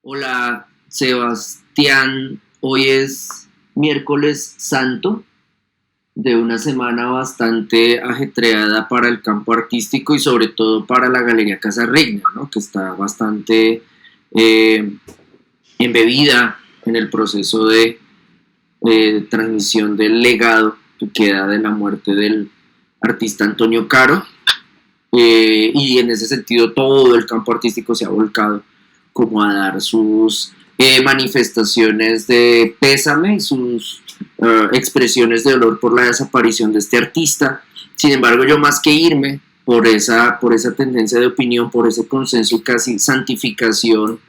Hola, Sebastián. Hoy es miércoles santo de una semana bastante ajetreada para el campo artístico y sobre todo para la Galería Casa Reina, ¿no? Que está bastante eh, embebida en el proceso de transmisión del legado que queda de la muerte del artista Antonio Caro. Y en ese sentido todo el campo artístico se ha volcado como a dar sus manifestaciones de pésame, sus expresiones de dolor por la desaparición de este artista. Sin embargo, yo más que irme por esa tendencia de opinión, por ese consenso, casi santificación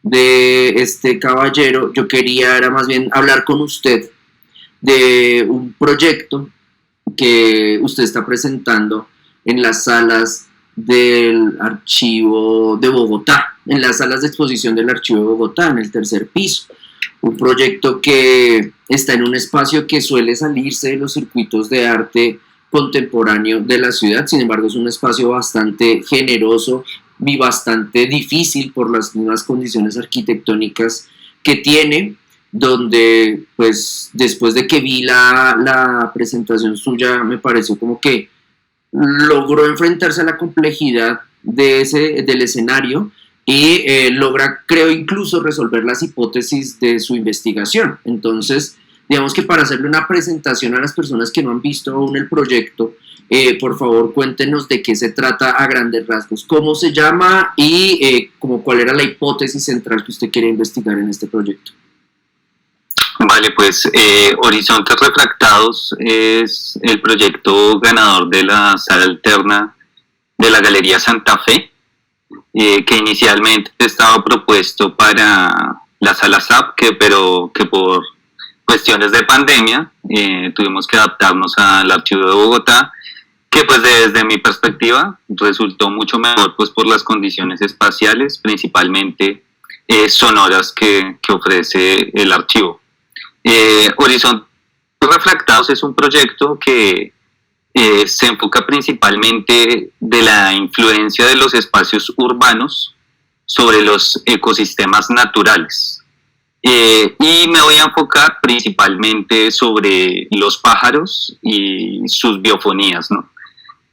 de este caballero, yo quería era más bien hablar con usted de un proyecto que usted está presentando en las salas del Archivo de Bogotá, en las salas de exposición del Archivo de Bogotá, en el tercer piso. Un proyecto que está en un espacio que suele salirse de los circuitos de arte contemporáneo de la ciudad. Sin embargo, es un espacio bastante generoso y bastante difícil por las mismas condiciones arquitectónicas que tiene, donde pues después de que vi la presentación suya me pareció como que logró enfrentarse a la complejidad del escenario y logra, creo, incluso resolver las hipótesis de su investigación. Entonces, digamos que para hacerle una presentación a las personas que no han visto aún el proyecto, por favor cuéntenos de qué se trata a grandes rasgos, cómo se llama y como cuál era la hipótesis central que usted quiere investigar en este proyecto. Vale, pues Horizontes Refractados es el proyecto ganador de la sala alterna de la Galería Santa Fe, que inicialmente estaba propuesto para la sala SAP, pero que por cuestiones de pandemia tuvimos que adaptarnos al Archivo de Bogotá, que pues desde mi perspectiva resultó mucho mejor pues por las condiciones espaciales, principalmente sonoras que ofrece el archivo. Horizontes Refractados es un proyecto que se enfoca principalmente de la influencia de los espacios urbanos sobre los ecosistemas naturales. Y me voy a enfocar principalmente sobre los pájaros y sus biofonías, ¿no?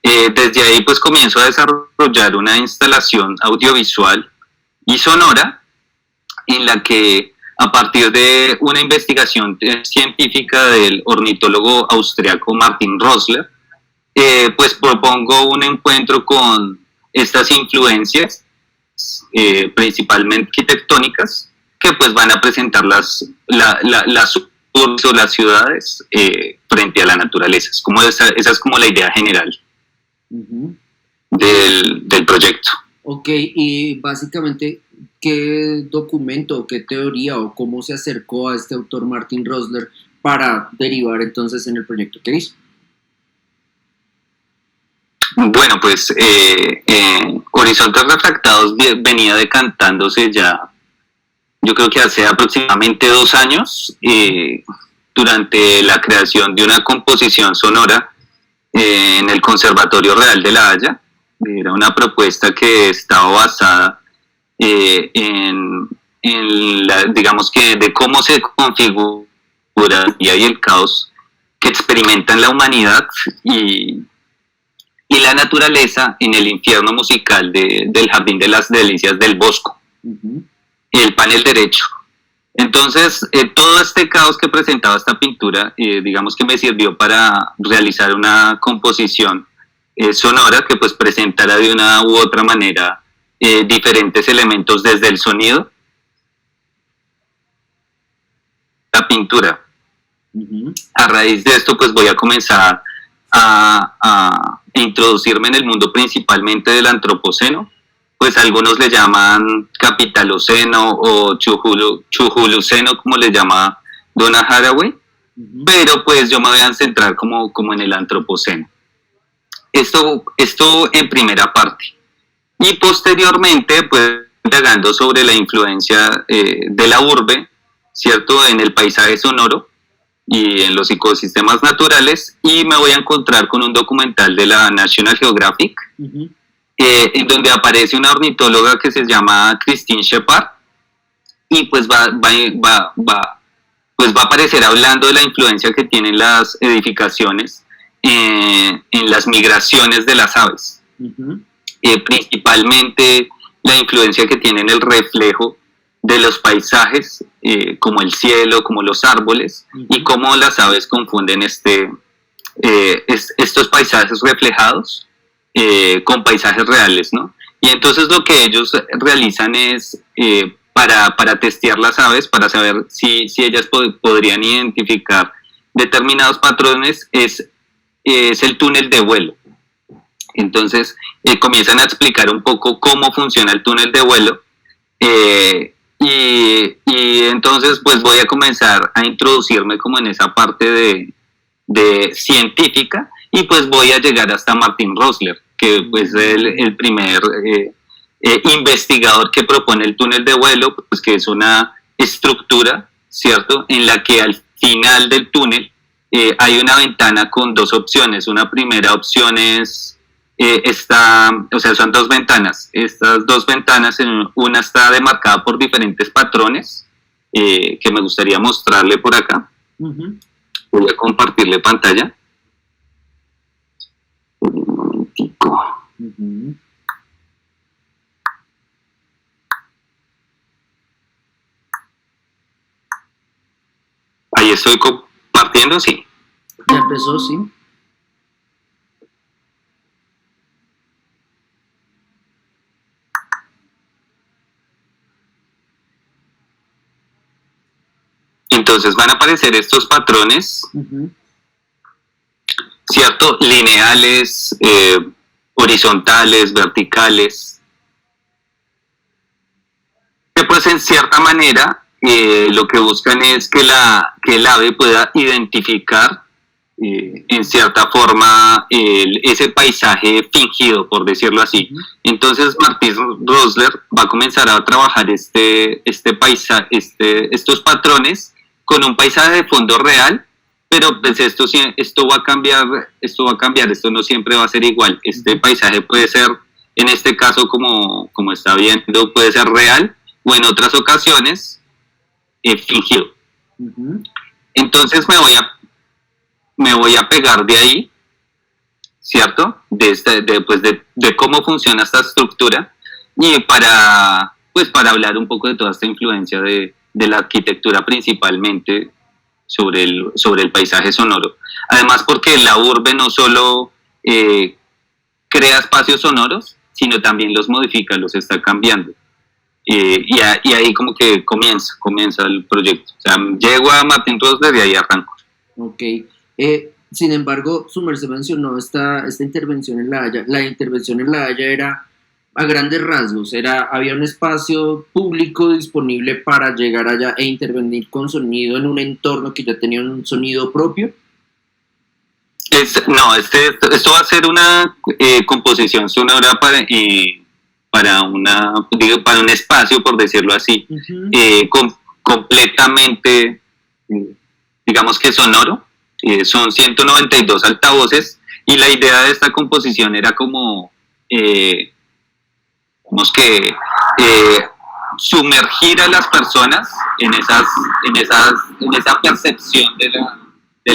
Desde ahí pues comienzo a desarrollar una instalación audiovisual y sonora en la que a partir de una investigación científica del ornitólogo austriaco Martin Rosler, pues propongo un encuentro con estas influencias, principalmente arquitectónicas, que pues van a presentar las urbes o las ciudades frente a la naturaleza. Esa es como la idea general del proyecto. Ok, y básicamente, ¿qué documento, qué teoría o cómo se acercó a este autor Martin Rosler para derivar entonces en el proyecto que hizo? Bueno, pues Horizontes Refractados venía decantándose ya, yo creo que hace aproximadamente 2 años, durante la creación de una composición sonora en el Conservatorio Real de La Haya. Era una propuesta que estaba basada en digamos que de cómo se configura el día y el caos que experimentan la humanidad y la naturaleza en el infierno musical del Jardín de las Delicias del Bosco, el panel derecho. Entonces, todo este caos que presentaba esta pintura, digamos que me sirvió para realizar una composición sonora que pues presentara de una u otra manera diferentes elementos desde el sonido, la pintura. A raíz de esto pues voy a comenzar a introducirme en el mundo principalmente del antropoceno, pues algunos le llaman capitaloceno o chujuluceno, como le llama Donna Haraway, pero pues yo me voy a centrar como en el antropoceno. Esto en primera parte. Y posteriormente, pues, indagando sobre la influencia de la urbe, ¿cierto?, en el paisaje sonoro y en los ecosistemas naturales, y me voy a encontrar con un documental de la National Geographic, en donde aparece una ornitóloga que se llama Christine Shepard, y pues pues va a aparecer hablando de la influencia que tienen las edificaciones en las migraciones de las aves. Ujú. Principalmente la influencia que tienen el reflejo de los paisajes, como el cielo, como los árboles, y cómo las aves confunden estos paisajes reflejados con paisajes reales, ¿no? Y entonces lo que ellos realizan es, para testear las aves, para saber si ellas podrían identificar determinados patrones, es el túnel de vuelo. Entonces comienzan a explicar un poco cómo funciona el túnel de vuelo, y entonces pues voy a comenzar a introducirme como en esa parte de científica, y pues voy a llegar hasta Martin Rosler, que pues es el primer investigador que propone el túnel de vuelo, pues que es una estructura, ¿cierto?, en la que al final del túnel hay una ventana con dos opciones. Una primera opción es son dos ventanas. Estas dos ventanas, una está demarcada por diferentes patrones que me gustaría mostrarle por acá. Uh-huh. Voy a compartirle pantalla. Un momentico. Uh-huh. Ahí estoy compartiendo, sí. Ya empezó, sí. Entonces van a aparecer estos patrones, Uh-huh. ¿cierto? Lineales, horizontales, verticales. Que pues en cierta manera lo que buscan es que el ave pueda identificar en cierta forma ese paisaje fingido, por decirlo así. Uh-huh. Entonces Martin Rosler va a comenzar a trabajar estos patrones con un paisaje de fondo real, pero pues esto va a cambiar, esto no siempre va a ser igual. Este paisaje puede ser, en este caso, como está viendo, puede ser real, o en otras ocasiones fingido. Uh-huh. Entonces me voy a pegar de ahí, ¿cierto? De cómo funciona esta estructura, y para hablar un poco de toda esta influencia de la arquitectura, principalmente sobre el paisaje sonoro. Además, porque la urbe no solo crea espacios sonoros, sino también los modifica, los está cambiando. Y ahí como que comienza el proyecto. O sea, llego a Martin Rosler y ahí arranco. Ok. Sin embargo, su merced mencionó esta intervención en La Haya. La intervención en La Haya era a grandes rasgos, había un espacio público disponible para llegar allá e intervenir con sonido en un entorno que ya tenía un sonido propio. Esto va a ser una composición sonora para un espacio, por decirlo así, uh-huh. Completamente, digamos que sonoro. Son 192 altavoces, y la idea de esta composición era como sumergir a las personas en esa percepción de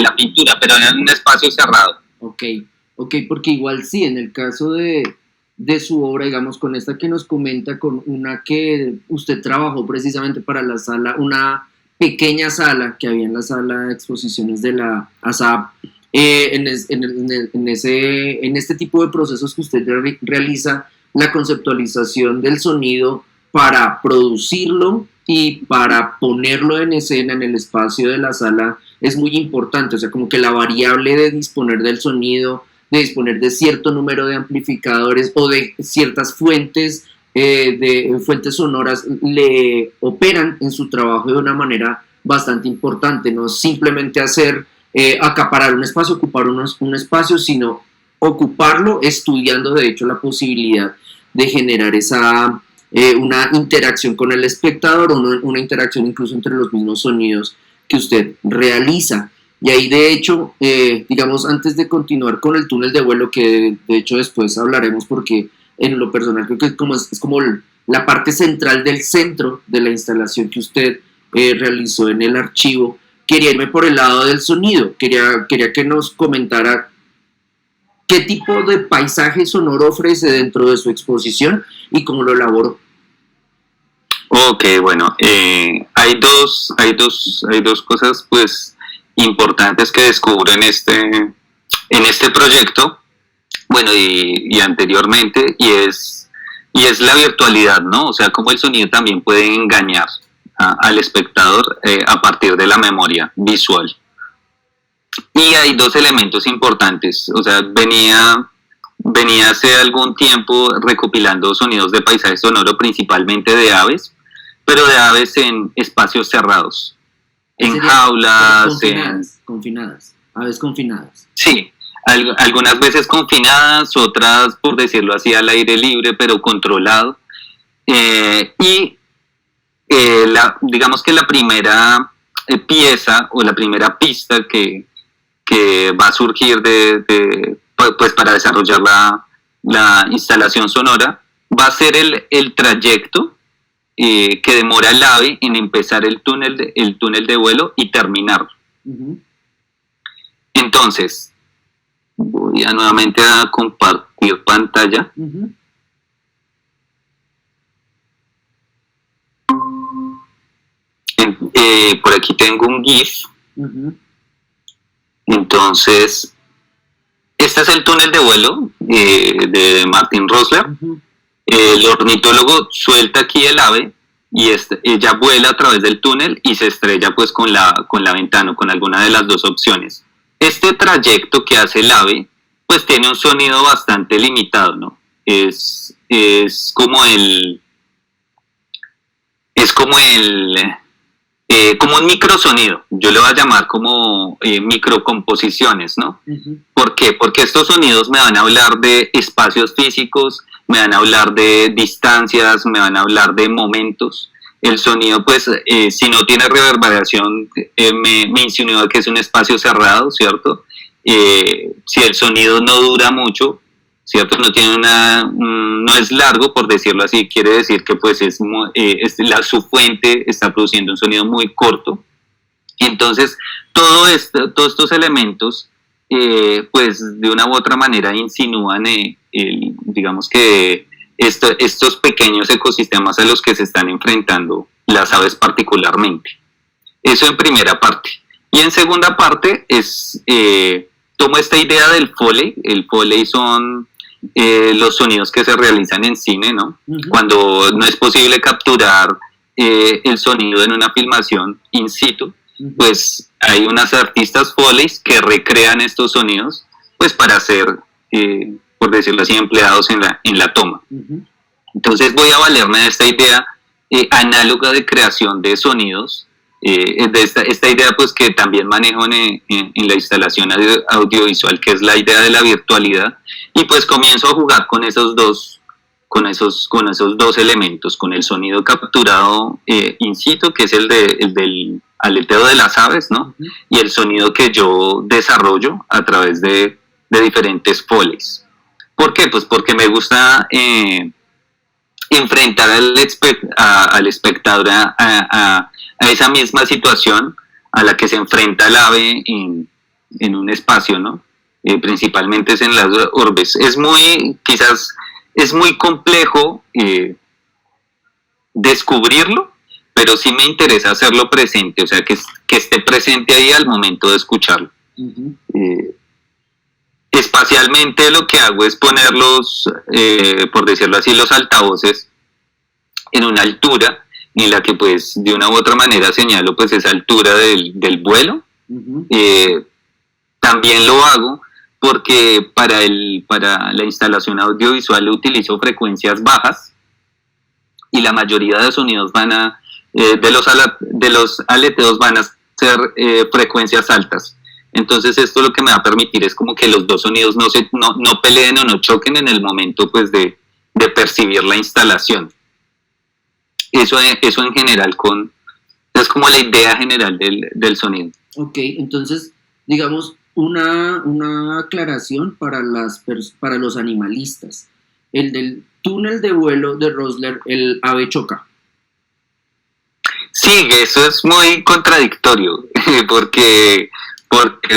la pintura, pero en un espacio cerrado. Ok, porque igual sí, en el caso de su obra, digamos, con esta que nos comenta, con una que usted trabajó precisamente para la sala, una pequeña sala que había en la sala de exposiciones de la ASAP, en este tipo de procesos que usted realiza, la conceptualización del sonido para producirlo y para ponerlo en escena en el espacio de la sala es muy importante. O sea, como que la variable de disponer del sonido, de disponer de cierto número de amplificadores o de ciertas fuentes sonoras, le operan en su trabajo de una manera bastante importante. No simplemente acaparar un espacio, ocupar un espacio, sino ocuparlo estudiando de hecho la posibilidad de generar una interacción con el espectador, o una interacción incluso entre los mismos sonidos que usted realiza. Y ahí de hecho, digamos, antes de continuar con el túnel de vuelo, que de hecho después hablaremos, porque en lo personal creo que es como la parte central del centro de la instalación que usted realizó en el archivo, quería irme por el lado del sonido. Quería que nos comentara qué tipo de paisaje sonoro ofrece dentro de su exposición y cómo lo elaboró. Ok, bueno, hay dos cosas pues importantes que descubro en este proyecto, bueno, y anteriormente, y es la virtualidad, ¿no? O sea, cómo el sonido también puede engañar al espectador a partir de la memoria visual. Y hay dos elementos importantes, o sea, venía hace algún tiempo recopilando sonidos de paisaje sonoro, principalmente de aves, pero de aves en espacios cerrados, en jaulas, confinadas, aves confinadas. Sí, algunas veces confinadas, otras, por decirlo así, al aire libre, pero controlado. Digamos que la primera pieza o la primera pista que va a surgir pues para desarrollar la instalación sonora va a ser el trayecto que demora el ave en empezar el túnel de vuelo y terminarlo. Uh-huh. Entonces, voy nuevamente a compartir pantalla. Uh-huh. Por aquí tengo un GIF. Uh-huh. Entonces, este es el túnel de vuelo de Martin Rosler. Uh-huh. El ornitólogo suelta aquí el ave y ella vuela a través del túnel y se estrella pues con la ventana, con alguna de las dos opciones. Este trayecto que hace el ave pues tiene un sonido bastante limitado, ¿no? Es como un microsonido, yo le voy a llamar como microcomposiciones, ¿no? Uh-huh. ¿Por qué? Porque estos sonidos me van a hablar de espacios físicos, me van a hablar de distancias, me van a hablar de momentos. El sonido, pues, si no tiene reverberación, me insinúa que es un espacio cerrado, ¿cierto? Si el sonido no dura mucho, ¿cierto? No tiene no es largo, por decirlo así, quiere decir que pues su fuente está produciendo un sonido muy corto. Entonces, todos estos elementos, pues de una u otra manera insinúan, digamos que estos pequeños ecosistemas a los que se están enfrentando las aves particularmente. Eso en primera parte. Y en segunda parte tomo esta idea del Foley. El Foley son los sonidos que se realizan en cine, ¿no? Uh-huh. Cuando no es posible capturar el sonido en una filmación in situ, uh-huh, pues hay unas artistas Foleys que recrean estos sonidos pues para ser, por decirlo así, empleados en la toma. Uh-huh. Entonces voy a valerme de esta idea análoga de creación de sonidos, de esta idea pues que también manejo en la instalación audiovisual, que es la idea de la virtualidad, y pues comienzo a jugar con esos dos elementos, con el sonido capturado in situ, que es el del aleteo de las aves, ¿no? Uh-huh. Y el sonido que yo desarrollo a través de diferentes foleys. ¿Por qué? Pues porque me gusta enfrentar al espectador a esa misma situación a la que se enfrenta el ave en un espacio, ¿no? Principalmente es en las urbes. Quizás es muy complejo descubrirlo, pero sí me interesa hacerlo presente, o sea, que esté presente ahí al momento de escucharlo. Uh-huh. Espacialmente lo que hago es ponerlos, por decirlo así, los altavoces en una altura en la que pues de una u otra manera señalo pues esa altura del vuelo. Uh-huh. También lo hago porque para la instalación audiovisual utilizo frecuencias bajas y la mayoría de sonidos de los aleteos van a ser frecuencias altas. Entonces esto lo que me va a permitir es como que los dos sonidos no peleen o no choquen en el momento pues de percibir la instalación. Eso en general es como la idea general del sonido. Ok, entonces digamos una aclaración para los animalistas. El del túnel de vuelo de Rosler el ave choca. Sí, eso es muy contradictorio, porque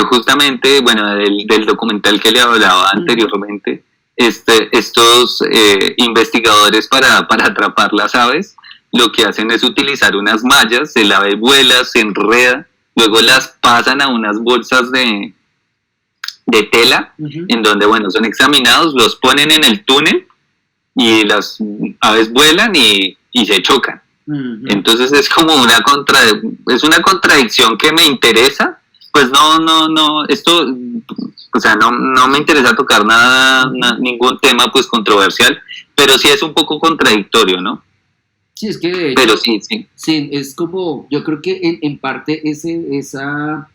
justamente, bueno, del documental que le hablaba anteriormente, estos investigadores para atrapar las aves, lo que hacen es utilizar unas mallas, el ave vuela, se enreda, luego las pasan a unas bolsas de tela, en donde, bueno, son examinados, los ponen en el túnel y las aves vuelan y se chocan. Entonces es como una contradicción que me interesa, pues esto, o sea, no me interesa tocar ningún tema pues controversial, pero sí es un poco contradictorio, ¿no? Sí, es que de hecho, pero sí. Sí, es como, yo creo que en parte esa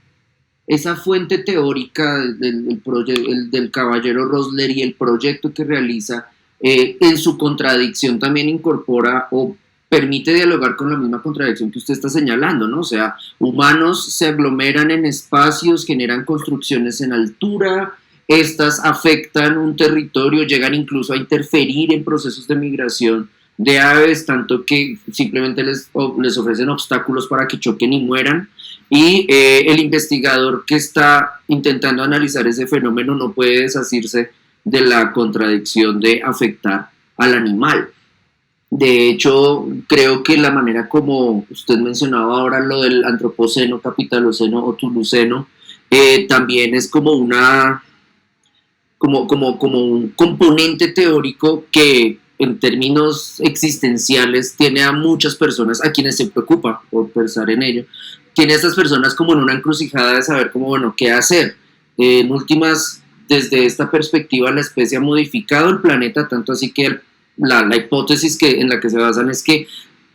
fuente teórica del caballero Rosler y el proyecto que realiza, en su contradicción también incorpora o permite dialogar con la misma contradicción que usted está señalando, ¿no? O sea, humanos se aglomeran en espacios, generan construcciones en altura, estas afectan un territorio, llegan incluso a interferir en procesos de migración de aves, tanto que simplemente les ofrecen obstáculos para que choquen y mueran. Y el investigador que está intentando analizar ese fenómeno no puede desasirse de la contradicción de afectar al animal. De hecho, creo que la manera como usted mencionaba ahora lo del antropoceno, capitaloceno o tuluceno, también es como un componente teórico que en términos existenciales tiene a muchas personas a quienes se preocupa por pensar en ello. Tiene a estas personas como en una encrucijada de saber cómo, bueno, qué hacer. En últimas, desde esta perspectiva, la especie ha modificado el planeta, tanto así que la hipótesis en la que se basan es que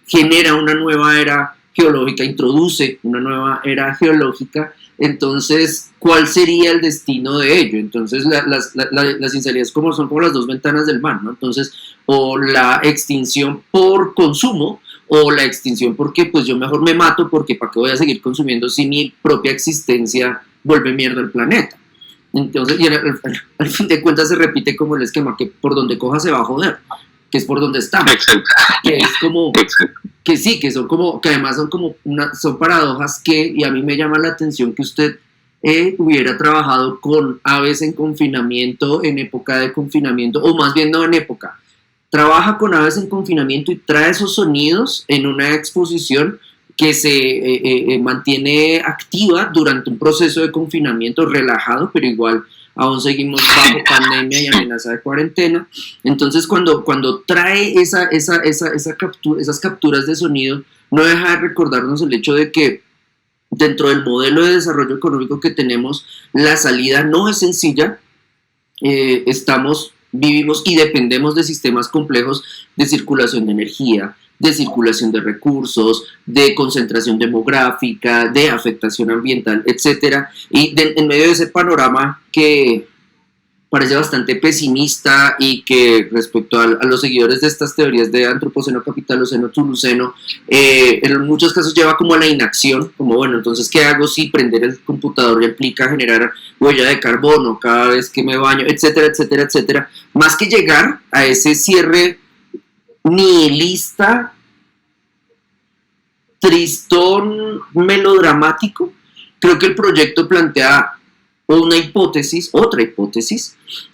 genera una nueva era geológica, introduce una nueva era geológica. Entonces, ¿cuál sería el destino de ello? Entonces, las sinceridades son como las dos ventanas del mar, ¿no? Entonces, o la extinción por consumo, o la extinción porque pues yo mejor me mato, porque ¿para qué voy a seguir consumiendo si mi propia existencia vuelve mierda al planeta? Entonces, y al fin de cuentas se repite como el esquema que por donde coja se va a joder, que es por donde estamos. Exacto. Que es como, que sí, que son como, que además son paradojas y a mí me llama la atención que usted hubiera trabajado con aves en confinamiento, en época de confinamiento, o más bien no en época, trabaja con aves en confinamiento y trae esos sonidos en una exposición que se mantiene activa durante un proceso de confinamiento relajado, pero igual aún seguimos bajo pandemia y amenaza de cuarentena. Entonces cuando trae esas capturas de sonido, no deja de recordarnos el hecho de que dentro del modelo de desarrollo económico que tenemos, la salida no es sencilla. Vivimos y dependemos de sistemas complejos de circulación de energía, de circulación de recursos, de concentración demográfica, de afectación ambiental, etc. Y en medio de ese panorama que parece bastante pesimista y que respecto a los seguidores de estas teorías de antropoceno, capitaloceno, tuluceno, en muchos casos lleva como a la inacción, como bueno, entonces ¿qué hago si prender el computador implica generar huella de carbono cada vez que me baño, etcétera, etcétera, etcétera? Más que llegar a ese cierre nihilista, tristón, melodramático, creo que el proyecto plantea otra hipótesis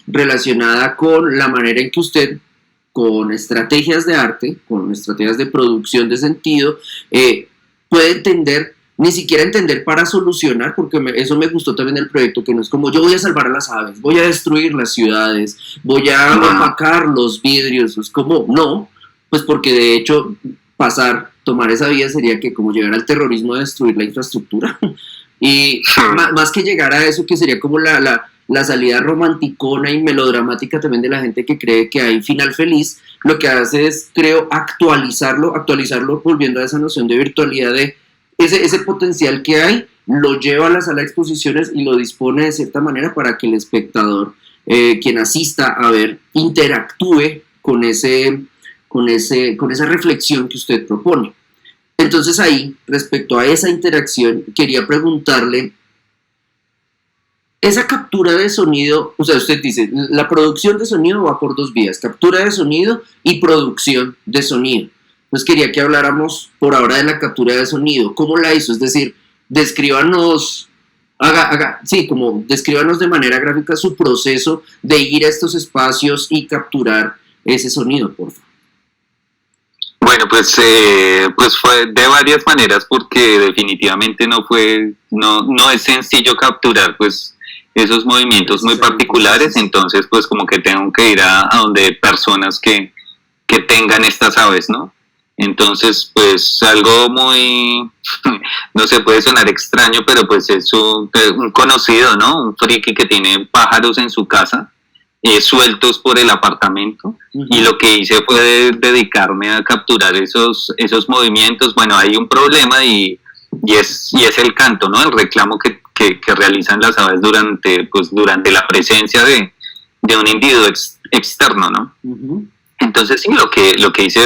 relacionada con la manera en que usted, con estrategias de arte, con estrategias de producción de sentido, puede entender, ni siquiera entender para solucionar, porque eso me gustó también del proyecto, que no es como yo voy a salvar a las aves, voy a destruir las ciudades, voy a opacar los vidrios, es como, no, pues porque de hecho tomar esa vía sería que como llegar al terrorismo de destruir la infraestructura. Y más que llegar a eso, que sería como la salida romanticona y melodramática también de la gente que cree que hay final feliz, lo que hace es, creo, actualizarlo volviendo a esa noción de virtualidad, de ese potencial que hay, lo lleva a la sala de exposiciones y lo dispone de cierta manera para que el espectador, quien asista a ver, interactúe con esa reflexión que usted propone. Entonces ahí, respecto a esa interacción, quería preguntarle esa captura de sonido, o sea, usted dice, la producción de sonido va por dos vías, captura de sonido y producción de sonido. Pues quería que habláramos por ahora de la captura de sonido. ¿Cómo la hizo? Es decir, descríbanos, como descríbanos de manera gráfica su proceso de ir a estos espacios y capturar ese sonido, por favor. Bueno, pues fue de varias maneras porque definitivamente no es sencillo capturar pues esos movimientos muy particulares, entonces pues como que tengo que ir a donde personas que tengan estas aves, ¿no? Entonces pues algo muy, no se puede sonar extraño, pero pues es un conocido, ¿no? Un friki que tiene pájaros en su casa, sueltos por el apartamento, y lo que hice fue dedicarme a capturar esos movimientos. Bueno, hay un problema y es el canto, ¿no? El reclamo que realizan las aves durante la presencia de un individuo externo, ¿no? Entonces sí, lo que hice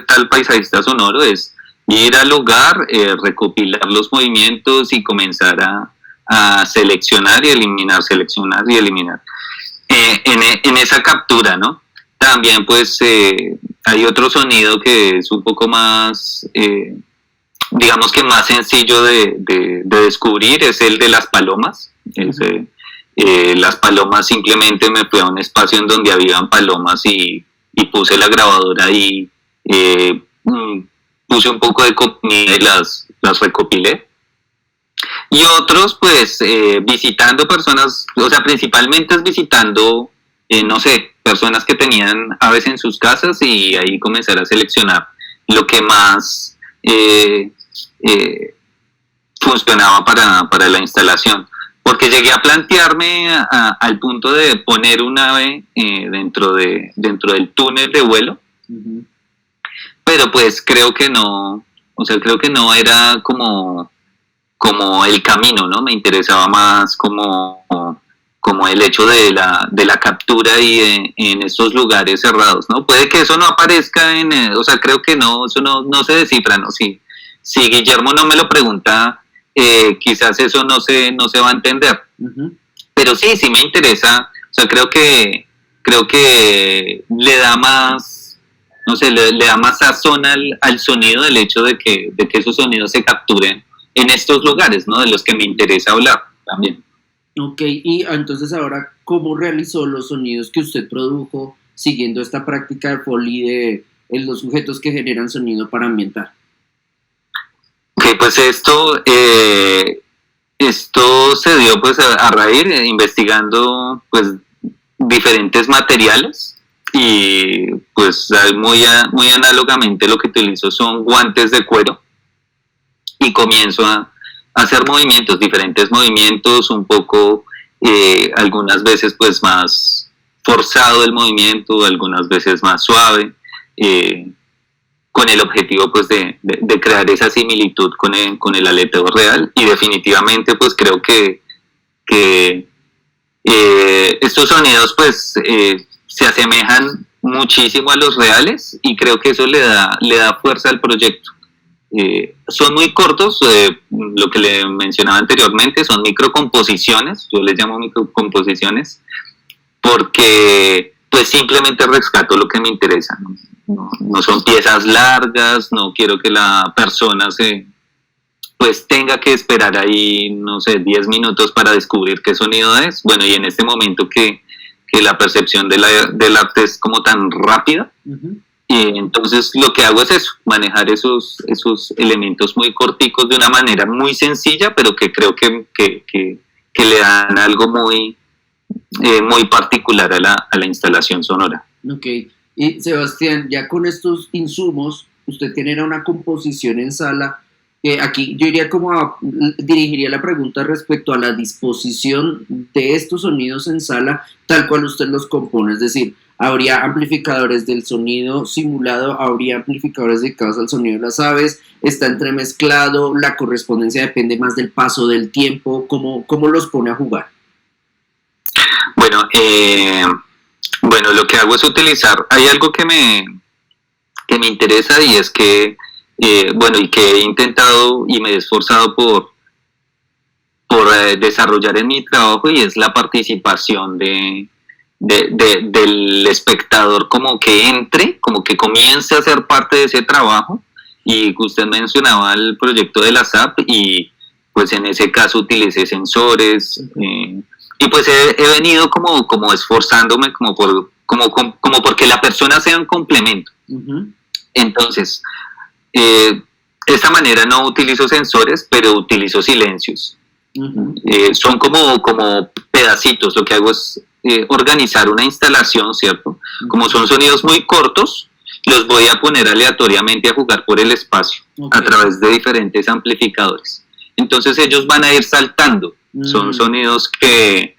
tal paisajista sonoro es ir al lugar, recopilar los movimientos y comenzar a seleccionar y eliminar, seleccionar y eliminar. En esa captura, ¿no? También pues hay otro sonido que es un poco más, digamos que más sencillo de descubrir, es el de las palomas. Las palomas, simplemente me fui a un espacio en donde habían palomas y puse la grabadora y puse un poco de comida y las recopilé. Y otros, pues, visitando personas, o sea, principalmente es visitando, no sé, personas que tenían aves en sus casas, y ahí comenzar a seleccionar lo que más funcionaba para la instalación. Porque llegué a plantearme al punto de poner un ave dentro del túnel de vuelo, pero pues creo que no, o sea, creo que no era como el camino, ¿no? Me interesaba más como el hecho de la captura y en estos lugares cerrados, ¿no? Puede que eso no aparezca o sea, creo que no, eso no se descifra, ¿no? Si Guillermo no me lo pregunta, quizás eso no se va a entender. Pero sí me interesa, o sea, creo que le da más, no sé, le da más sazón al sonido, del hecho de que esos sonidos se capturen en estos lugares, ¿no? De los que me interesa hablar también. Ok, y entonces ahora, ¿cómo realizó los sonidos que usted produjo siguiendo esta práctica de Foley de los sujetos que generan sonido para ambientar? Ok, pues esto se dio pues a raíz investigando pues diferentes materiales, y pues muy análogamente lo que utilizo son guantes de cuero, y comienzo a hacer diferentes movimientos, un poco, algunas veces pues más forzado el movimiento, algunas veces más suave, con el objetivo pues de crear esa similitud con el aleteo real. Y definitivamente pues creo que estos sonidos pues se asemejan muchísimo a los reales, y creo que eso le da fuerza al proyecto. Son muy cortos, lo que le mencionaba anteriormente, son microcomposiciones, yo les llamo microcomposiciones, porque pues simplemente rescato lo que me interesa, no son piezas largas, no quiero que la persona pues tenga que esperar ahí, no sé, 10 minutos para descubrir qué sonido es. Bueno, y en este momento que la percepción del arte es como tan rápida, entonces lo que hago es eso, manejar esos elementos muy corticos de una manera muy sencilla, pero que creo que le dan algo muy particular a la instalación sonora. Ok, y Sebastián, ya con estos insumos, usted tiene una composición en sala. Aquí yo iría dirigiría la pregunta respecto a la disposición de estos sonidos en sala tal cual usted los compone, es decir, habría amplificadores del sonido simulado, habría amplificadores dedicados al sonido de las aves, está entremezclado, la correspondencia depende más del paso del tiempo. ¿Cómo los pone a jugar? Bueno, lo que hago es utilizar, hay algo que me interesa, y es que y que he intentado y me he esforzado desarrollar en mi trabajo, y es la participación del espectador, como que entre, como que comience a ser parte de ese trabajo. Y usted mencionaba el proyecto de la SAP, y pues en ese caso utilicé sensores, y pues he venido como esforzándome como porque la persona sea un complemento. Entonces, de esta manera no utilizo sensores, pero utilizo silencios. Son como pedacitos. Lo que hago es organizar una instalación, ¿cierto? Como son sonidos muy cortos, los voy a poner aleatoriamente a jugar por el espacio, a través de diferentes amplificadores. Entonces ellos van a ir saltando. Son sonidos que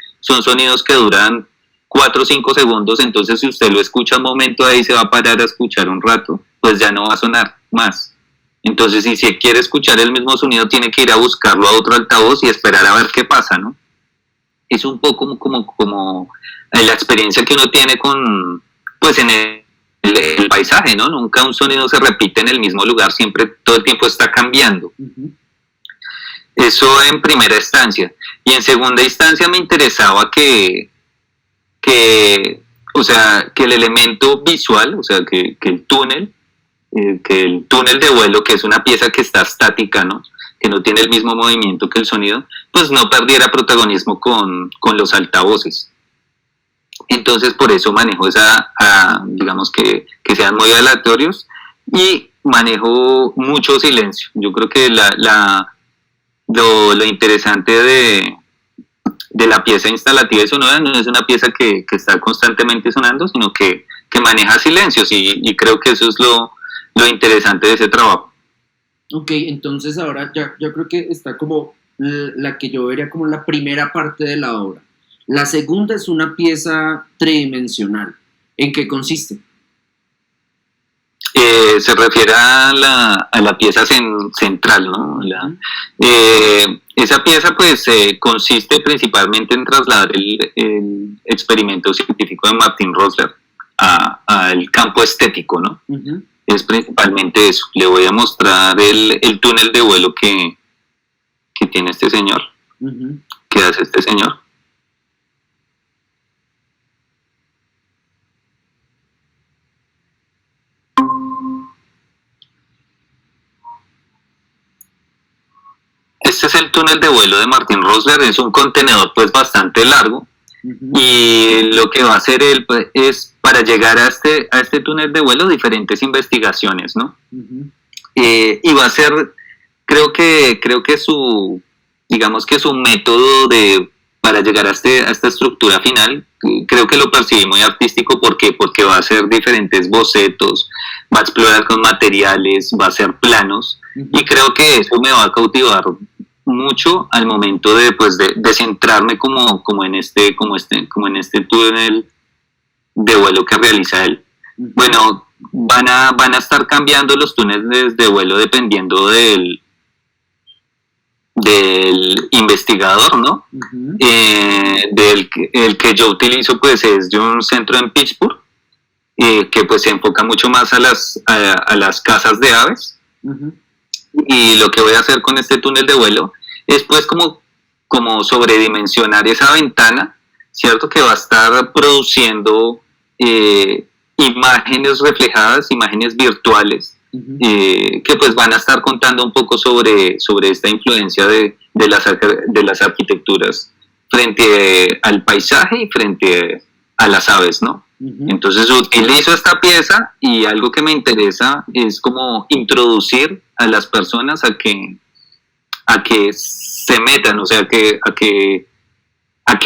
duran 4 o 5 segundos. Entonces, si usted lo escucha un momento, ahí se va a parar a escuchar un rato, pues ya no va a sonar más. Entonces, si se quiere escuchar el mismo sonido, tiene que ir a buscarlo a otro altavoz y esperar a ver qué pasa, ¿no? Es un poco como la experiencia que uno tiene pues en el paisaje, ¿no? Nunca un sonido se repite en el mismo lugar, siempre, todo el tiempo está cambiando. Eso en primera instancia. Y en segunda instancia me interesaba que el elemento visual, o sea, que el túnel de vuelo, que es una pieza que está estática, ¿no? Que no tiene el mismo movimiento que el sonido, pues no perdiera protagonismo con los altavoces. Entonces, por eso manejo digamos que sean muy aleatorios, y manejo mucho silencio. Yo creo que lo interesante de la pieza instalativa y sonora no es una pieza que está constantemente sonando, sino que maneja silencios, y creo que eso es lo interesante de ese trabajo. Ok, entonces ahora yo creo que está como la que yo vería como la primera parte de la obra. La segunda es una pieza tridimensional. ¿En qué consiste? Se refiere a la pieza central, ¿no? Esa pieza pues consiste principalmente en trasladar el experimento científico de Martin Rosler al campo estético, ¿no? Es principalmente eso. Le voy a mostrar el túnel de vuelo que tiene este señor, que hace este señor. Este es el túnel de vuelo de Martin Rosler. Es un contenedor pues bastante largo, y lo que va a hacer él pues, es, para llegar a este túnel de vuelo, diferentes investigaciones, ¿no? Y va a ser, creo que su método para llegar a esta estructura final, creo que lo percibí muy artístico. Porque va a hacer diferentes bocetos, va a explorar con materiales, va a hacer planos, y creo que eso me va a cautivar mucho al momento de centrarme como en este túnel de vuelo que realiza él. Bueno, van a estar cambiando los túneles de vuelo dependiendo del investigador, ¿no? El que yo utilizo pues es de un centro en Pittsburgh, que pues se enfoca mucho más a las casas de aves. Y lo que voy a hacer con este túnel de vuelo es pues como sobredimensionar esa ventana, ¿cierto? Que va a estar produciendo imágenes reflejadas, imágenes virtuales, que pues van a estar contando un poco sobre esta influencia de las arquitecturas frente al paisaje y frente a las aves, ¿no? Entonces utilizo esta pieza, y algo que me interesa es como introducir a las personas a que se metan, o sea, a que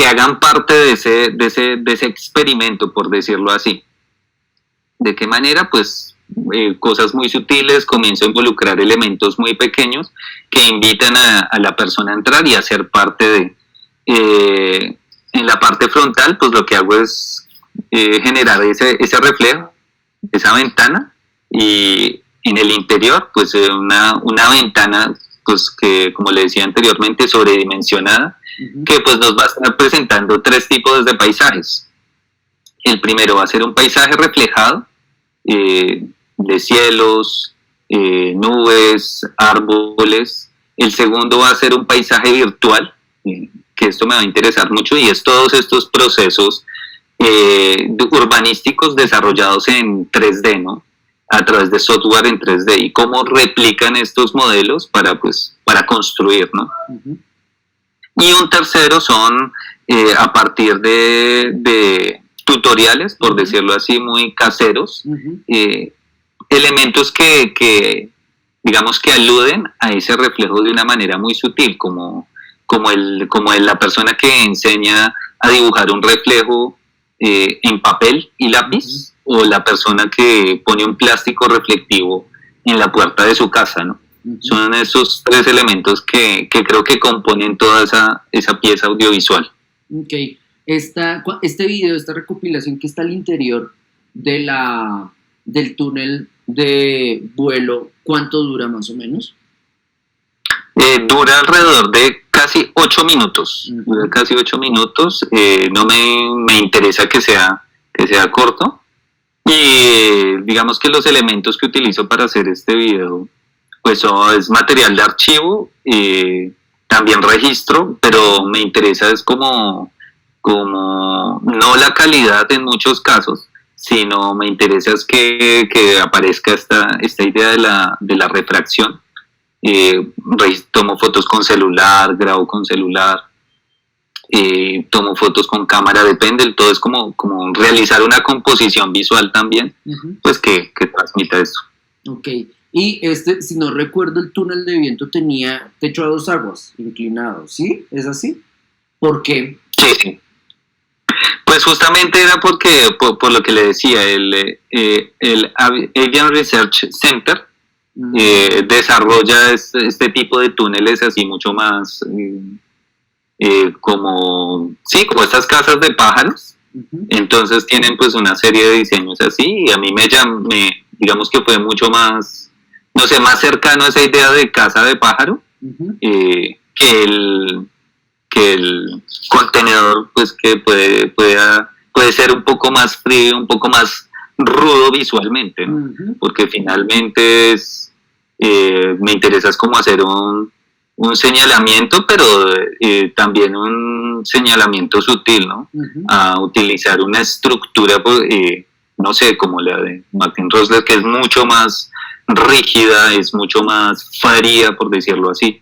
hagan parte de ese experimento, por decirlo así. ¿De qué manera? Pues cosas muy sutiles. Comienzo a involucrar elementos muy pequeños que invitan a la persona a entrar y a ser parte de. En la parte frontal, pues lo que hago es generar ese reflejo, esa ventana, y en el interior, pues una ventana, pues que, como le decía anteriormente, sobredimensionada, que pues nos va a estar presentando 3 tipos de paisajes. El primero va a ser un paisaje reflejado, de cielos, nubes, árboles. El segundo va a ser un paisaje virtual, que esto me va a interesar mucho, y es todos estos procesos urbanísticos desarrollados en 3D, ¿no? A través de software en 3D, y cómo replican estos modelos para construir, ¿no? Uh-huh. Y un tercero son a partir de tutoriales, por decirlo así, muy caseros, uh-huh. Elementos que digamos que aluden a ese reflejo de una manera muy sutil, como la persona que enseña a dibujar un reflejo en papel y lápiz, uh-huh. o la persona que pone un plástico reflectivo en la puerta de su casa, ¿no? Uh-huh. Son esos tres elementos que creo que componen toda esa pieza audiovisual. Okay. Este video, esta recopilación que está al interior del túnel de vuelo, ¿cuánto dura más o menos? Dura alrededor de casi 8 minutos. Uh-huh. Dura casi 8 minutos. No me interesa que sea corto. Y digamos que los elementos que utilizo para hacer este video, pues es material de archivo, también registro, pero me interesa es como no la calidad en muchos casos, sino me interesa es que aparezca esta idea de la refracción. Tomo fotos con celular, grabo con celular, tomo fotos con cámara, depende, todo es como realizar una composición visual también, uh-huh. pues que transmita eso. Ok, y si no recuerdo, el túnel de viento tenía techo a 2 aguas, inclinado, ¿sí? ¿Es así? ¿Por qué? Sí. Pues justamente era porque, por lo que le decía, el Aviation Research Center desarrolla este tipo de túneles así mucho más como estas casas de pájaros. Uh-huh. Entonces tienen pues una serie de diseños así, y a mí digamos que fue mucho más, no sé, más cercano a esa idea de casa de pájaro, uh-huh. Que el contenedor, pues que puede ser un poco más frío, un poco más rudo visualmente, ¿no? Uh-huh. Porque finalmente me interesa es como hacer un señalamiento, pero también un señalamiento sutil, ¿no? Uh-huh. A utilizar una estructura, no sé, como la de Martin Rosler, que es mucho más rígida, es mucho más fría, por decirlo así.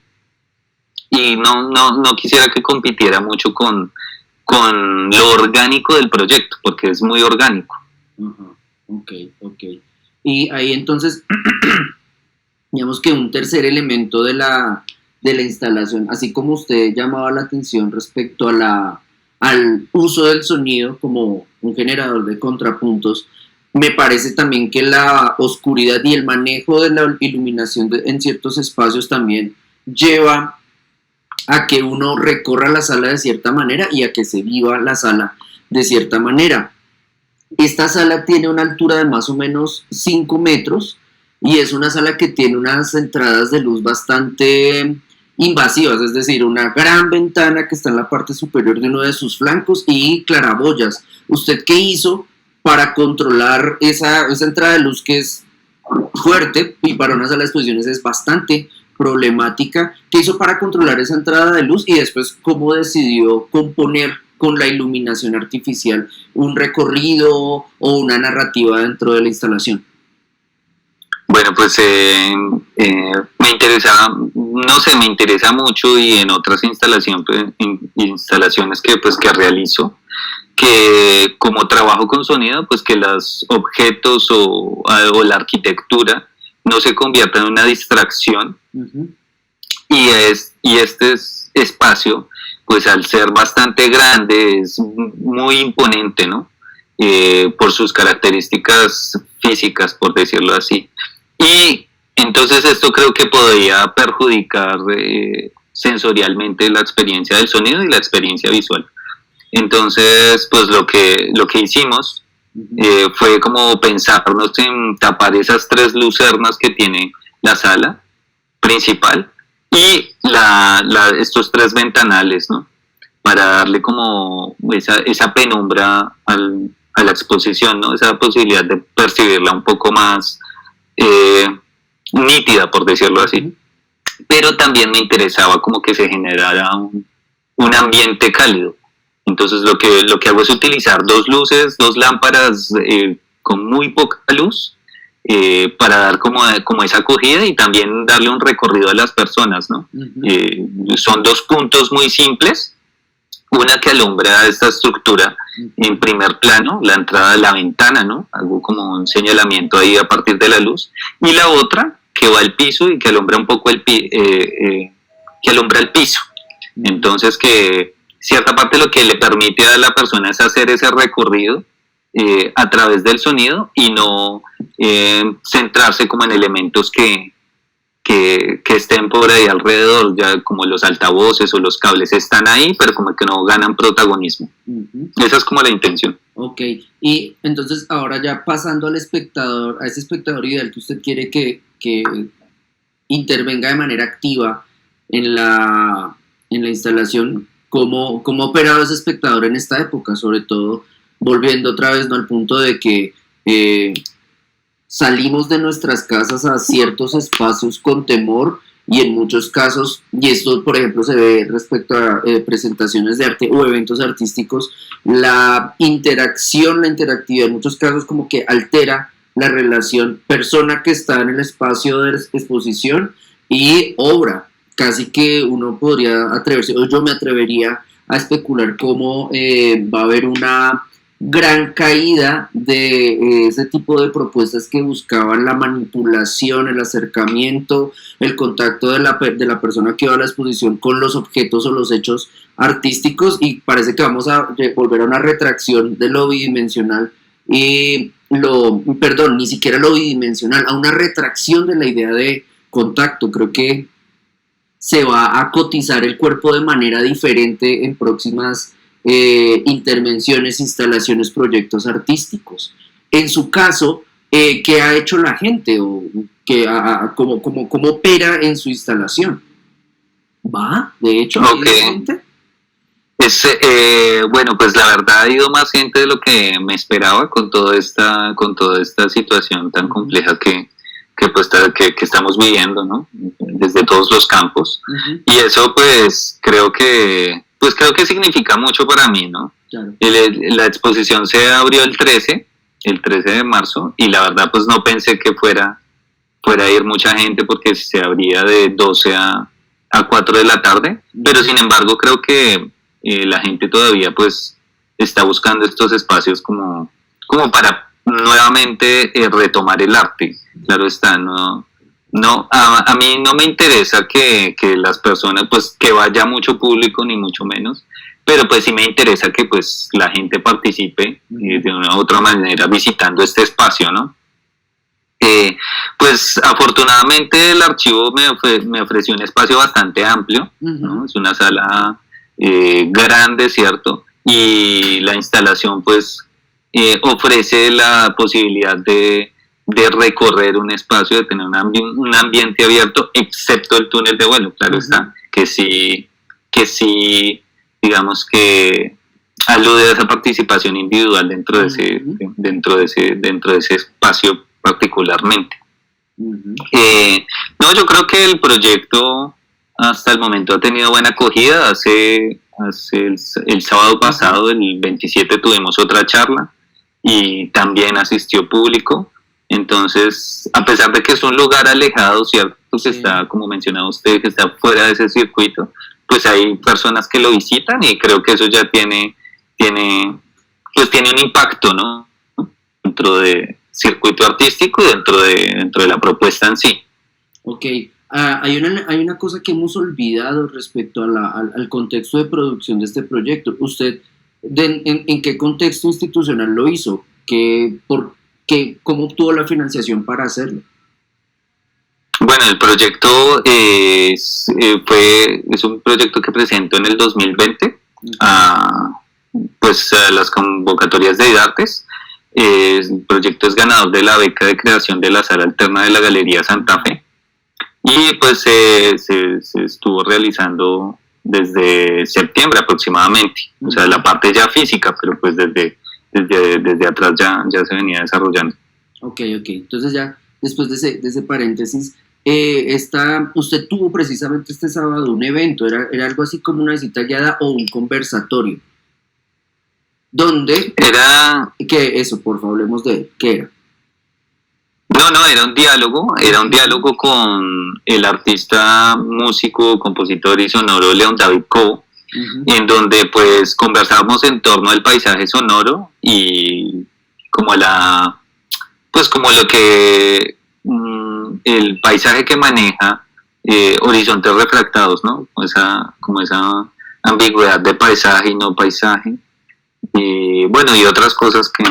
Y no quisiera que compitiera mucho con lo orgánico del proyecto, porque es muy orgánico. Uh-huh. Ok. Y ahí entonces, digamos que un tercer elemento de la instalación, así como usted llamaba la atención respecto al uso del sonido como un generador de contrapuntos, me parece también que la oscuridad y el manejo de la iluminación en ciertos espacios también lleva a que uno recorra la sala de cierta manera y a que se viva la sala de cierta manera. Esta sala tiene una altura de más o menos 5 metros y es una sala que tiene unas entradas de luz bastante invasivas, es decir, una gran ventana que está en la parte superior de uno de sus flancos y claraboyas. ¿Usted qué hizo para controlar esa entrada de luz que es fuerte y para una sala de exposiciones es bastante problemática? ¿Qué hizo para controlar esa entrada de luz y después cómo decidió componer con la iluminación artificial un recorrido o una narrativa dentro de la instalación? Bueno, pues me interesa mucho, y en otras instalaciones que realizo, que como trabajo con sonido, pues que los objetos o la arquitectura no se conviertan en una distracción. Uh-huh. Y este espacio, pues al ser bastante grande, es muy imponente, ¿no? Por sus características físicas, por decirlo así. Y entonces esto creo que podría perjudicar sensorialmente la experiencia del sonido y la experiencia visual. Entonces, pues lo que hicimos fue como pensarnos en tapar esas 3 lucernas que tiene la sala principal y estos 3 ventanales, ¿no? Para darle como esa penumbra a la exposición, ¿no? Esa posibilidad de percibirla un poco más nítida, por decirlo así. Pero también me interesaba como que se generara un ambiente cálido. Entonces lo que hago es utilizar dos luces, dos lámparas con muy poca luz, para dar como esa acogida y también darle un recorrido a las personas, ¿no? Son dos puntos muy simples, una que alumbra esta estructura en primer plano, la entrada de la ventana, ¿no? Hago como un señalamiento ahí a partir de la luz, y la otra que va al piso y que alumbra un poco que alumbra el piso. Entonces que cierta parte lo que le permite a la persona es hacer ese recorrido a través del sonido y no centrarse como en elementos que estén por ahí alrededor, ya como los altavoces o los cables están ahí, pero como que no ganan protagonismo. Esa es como la intención. Ok, y entonces ahora ya pasando al espectador, a ese espectador ideal que usted quiere que intervenga de manera activa en la instalación, ¿cómo opera ese espectador en esta época? Sobre todo volviendo otra vez, ¿no?, al punto de que salimos de nuestras casas a ciertos espacios con temor, y en muchos casos, y esto por ejemplo se ve respecto a presentaciones de arte o eventos artísticos, la interactividad en muchos casos como que altera la relación persona que está en el espacio de exposición y obra. Casi que uno podría atreverse, o yo me atrevería a especular cómo va a haber una gran caída de ese tipo de propuestas que buscaban la manipulación, el acercamiento, el contacto de la persona que va a la exposición con los objetos o los hechos artísticos, y parece que vamos a volver a una retracción de lo bidimensional ni siquiera lo bidimensional, a una retracción de la idea de contacto. Creo que se va a cotizar el cuerpo de manera diferente en próximas intervenciones, instalaciones, proyectos artísticos. En su caso, ¿qué ha hecho la gente o cómo opera en su instalación? ¿Va? De hecho, okay. Gente. Bueno, pues la verdad ha ido más gente de lo que me esperaba con toda esta situación tan compleja que estamos viviendo, ¿no? Desde todos los campos. Y eso pues creo que significa mucho para mí, ¿no? Claro. La exposición se abrió el 13 de marzo, y la verdad pues no pensé que fuera a ir mucha gente, porque se abría de 12 a 4 de la tarde, pero sin embargo creo que la gente todavía pues está buscando estos espacios como para nuevamente retomar el arte. Claro está, a mí no me interesa que las personas, pues que vaya mucho público, ni mucho menos, pero pues sí me interesa que pues la gente participe de una u otra manera visitando este espacio, ¿no? Pues afortunadamente el archivo me ofreció un espacio bastante amplio, ¿no? Es una sala grande, ¿cierto? Y la instalación pues ofrece la posibilidad de recorrer un espacio, de tener un ambiente abierto, excepto el túnel de vuelo, claro está, que sí, digamos que alude a esa participación individual dentro de ese espacio particularmente. No, yo creo que el proyecto hasta el momento ha tenido buena acogida. Hace el sábado pasado, el 27, tuvimos otra charla y también asistió público. Entonces, a pesar de que es un lugar alejado, ¿cierto? Que está, como mencionaba usted, que está fuera de ese circuito, pues hay personas que lo visitan, y creo que eso ya tiene un impacto, ¿no? Dentro de circuito artístico y dentro de la propuesta en sí. Ok. Hay una cosa que hemos olvidado respecto al contexto de producción de este proyecto. ¿Usted en qué contexto institucional lo hizo? ¿Cómo obtuvo la financiación para hacerlo? Bueno, el proyecto es un proyecto que presentó en el 2020 a las convocatorias de IDARTES. El proyecto es ganador de la beca de creación de la sala alterna de la Galería Santa Fe, y pues se estuvo realizando desde septiembre aproximadamente, o sea, la parte ya física, pero pues desde atrás ya se venía desarrollando. Ok, entonces ya después de ese paréntesis, usted tuvo precisamente este sábado un evento, era algo así como una cita guiada o un conversatorio, donde, ¿qué eso? Por favor, hablemos de él, ¿qué era? No, era un diálogo con el artista, músico, compositor y sonoro Leon David Coe, en donde pues conversamos en torno al paisaje sonoro y como como lo que el paisaje que maneja Horizontes Refractados, ¿no? Como esa ambigüedad de paisaje y no paisaje, y bueno, y otras cosas que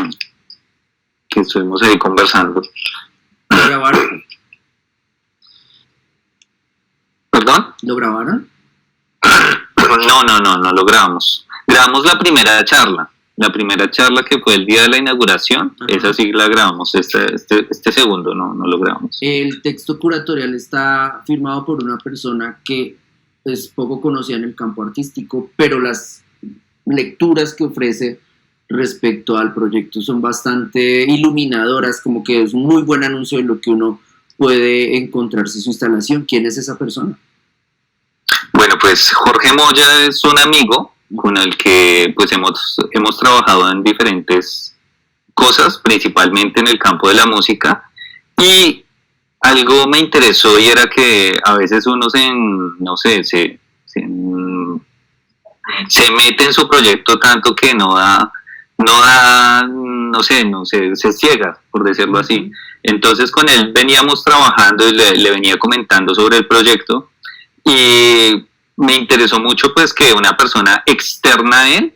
estuvimos ahí conversando. ¿Lo grabaron? ¿Perdón? ¿Lo grabaron? No lo grabamos. Grabamos la primera charla que fue el día de la inauguración. Ajá. Esa sí la grabamos. Este segundo no lo grabamos. El texto curatorial está firmado por una persona que es poco conocida en el campo artístico, pero las lecturas que ofrece respecto al proyecto son bastante iluminadoras, como que es un muy buen anuncio de lo que uno puede encontrarse en su instalación. ¿Quién es esa persona? Bueno, pues Jorge Moya es un amigo con el que pues hemos trabajado en diferentes cosas, principalmente en el campo de la música, y algo me interesó y era que a veces uno se mete en su proyecto tanto que se ciega, por decirlo así. Entonces con él veníamos trabajando y le venía comentando sobre el proyecto, y me interesó mucho pues que una persona externa a él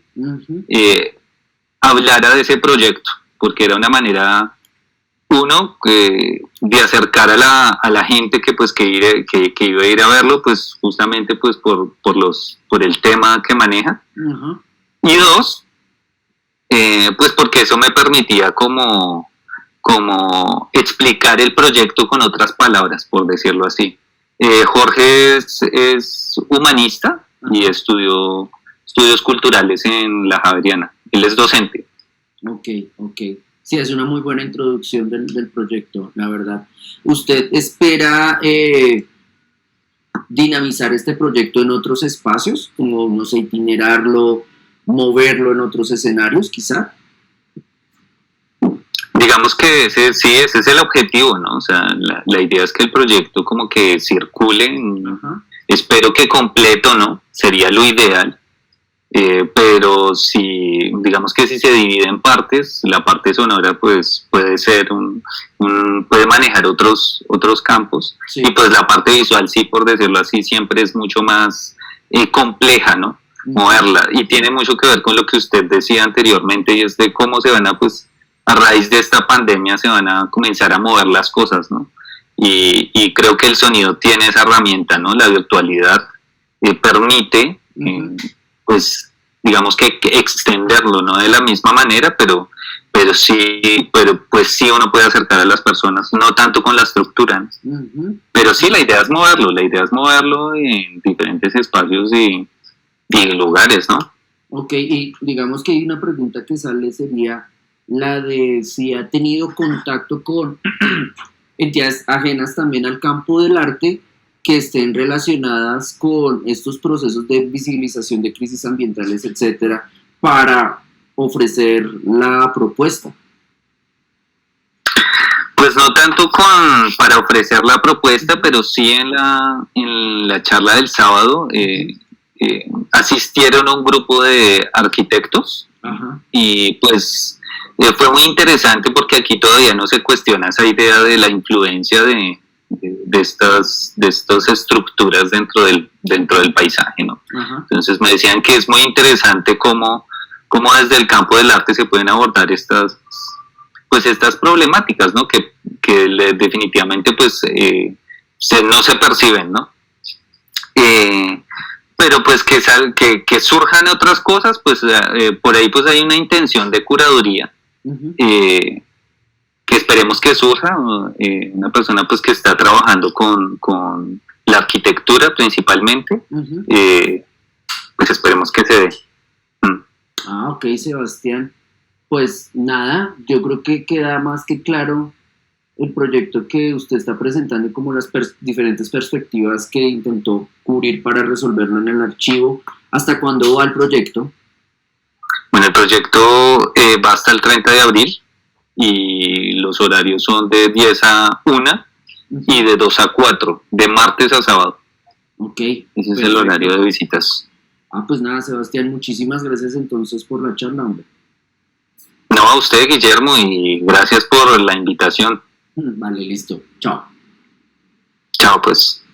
hablara de ese proyecto, porque era una manera de acercar a la gente que iba a ir a verlo, pues justamente pues por el tema que maneja. Y dos, pues porque eso me permitía como explicar el proyecto con otras palabras, por decirlo así. Jorge es humanista y estudió estudios culturales en la Javeriana. Él es docente. Ok. Sí, es una muy buena introducción del proyecto, la verdad. ¿Usted espera dinamizar este proyecto en otros espacios? Como, no sé, itinerarlo, moverlo en otros escenarios, quizá. Digamos que ese es el objetivo, ¿no? O sea, la idea es que el proyecto como que circule. Espero que completo, ¿no? Sería lo ideal. Pero digamos que si se divide en partes, la parte sonora pues puede ser puede manejar otros campos. Sí. Y pues la parte visual, sí, por decirlo así, siempre es mucho más compleja, ¿no? Moverla. Y tiene mucho que ver con lo que usted decía anteriormente, y es de cómo se van a raíz de esta pandemia se van a comenzar a mover las cosas, ¿no? Y creo que el sonido tiene esa herramienta, ¿no? La virtualidad permite, pues, digamos que extenderlo, no de la misma manera, pero pues sí uno puede acercar a las personas, no tanto con la estructura, ¿no? Pero sí, la idea es moverlo en diferentes espacios y lugares, ¿no? Ok, y digamos que hay una pregunta que sale, sería la de si ha tenido contacto con entidades ajenas también al campo del arte que estén relacionadas con estos procesos de visibilización de crisis ambientales, etcétera, para ofrecer la propuesta. Pues no tanto para ofrecer la propuesta, pero sí en la charla del sábado asistieron un grupo de arquitectos. Ajá. Y pues fue muy interesante porque aquí todavía no se cuestiona esa idea de la influencia de estas estructuras dentro del paisaje, ¿no? Ajá. Entonces me decían que es muy interesante cómo desde el campo del arte se pueden abordar estas problemáticas, ¿no? Que definitivamente pues no se perciben, ¿no? Pero pues que surjan otras cosas, pues por ahí pues hay una intención de curaduría. Que esperemos que surja, una persona pues que está trabajando con la arquitectura principalmente, pues esperemos que se dé. Ah, ok, Sebastián. Pues nada, yo creo que queda más que claro el proyecto que usted está presentando y como las diferentes perspectivas que intentó cubrir para resolverlo en el archivo? ¿Hasta cuándo va el proyecto? Bueno, el proyecto va hasta el 30 de abril y los horarios son de 10 a 1 y de 2 a 4, de martes a sábado. Ok. Ese es Perfecto. el horario de visitas. Pues nada, Sebastián, muchísimas gracias entonces por la charla, hombre. No, a usted, Guillermo, y gracias por la invitación. Vale, listo. Chao. Chao, pues.